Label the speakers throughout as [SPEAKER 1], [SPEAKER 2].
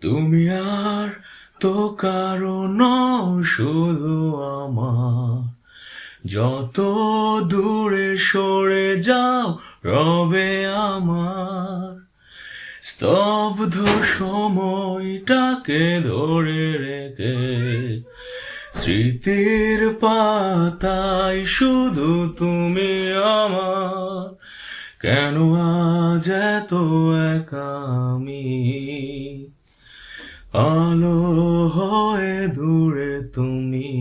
[SPEAKER 1] তুমি আর তো কারো নও, শুধু আমার। যত দূরে সরে যাও রবে আমার। স্তব্ধ সময়টাকে ধরে রেখে স্মৃতির পাতায় শুধু তুমি আমার। কেন আজ এত একা আমি? আলো হয়ে দূরে তুমি।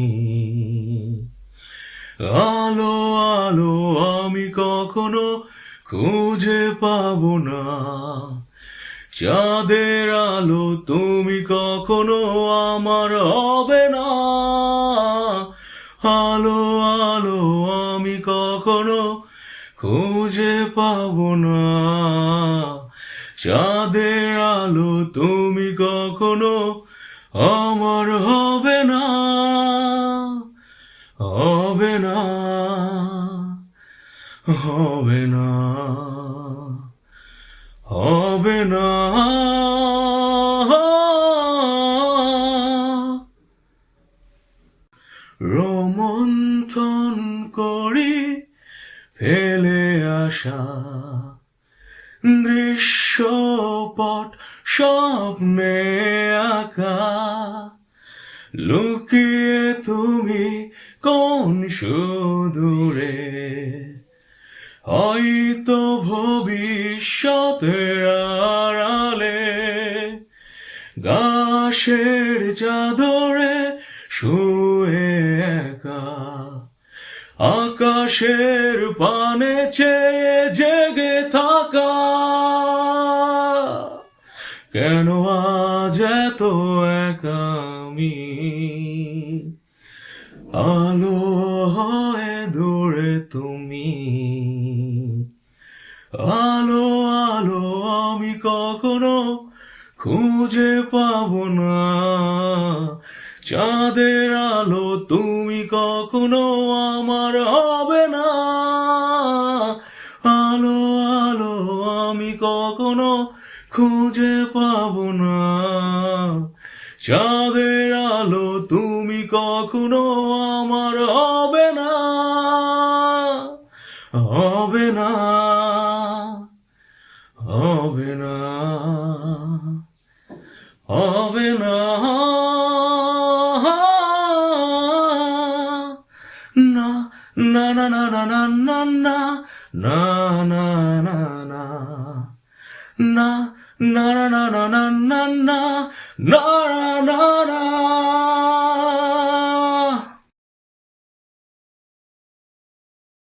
[SPEAKER 1] আলো আলো আমি কখনো খুঁজে পাবো না। চাঁদের আলো তুমি কখনো আমার হবে না। আলো আলো আমি কখনো খুঁজে পাবো না। চাঁদের আলো তুমি কখনো আমার হবে না। হবে না, হবে না, হবে না। রোমন্থন করি ফেলে আসা দৃশ্যপট স্বপ্নে আঁকা। লুকিয়ে তুমি কোন সুদূরে, হয়তো ভবিষ্যতের আড়ালে। ঘাসের চাদরে শুয়ে একা, আকাশের পানে চেয়ে জেগে থাকা। কেন আজ এত একা আমি? আলো হয়ে দূরে তুমি। আলো আলো আমি কখনো খুঁজে পাবো না। চাঁদের আলো তুমি কখনো আমার হবে না। আলো আলো আমি কখনো খুঁজে পাবো না। চাঁদের আলো তুমি কখনো আমার হবে না। হবে না, হবে না, হবে না। না না না না না না না না না না না না না না না না না না না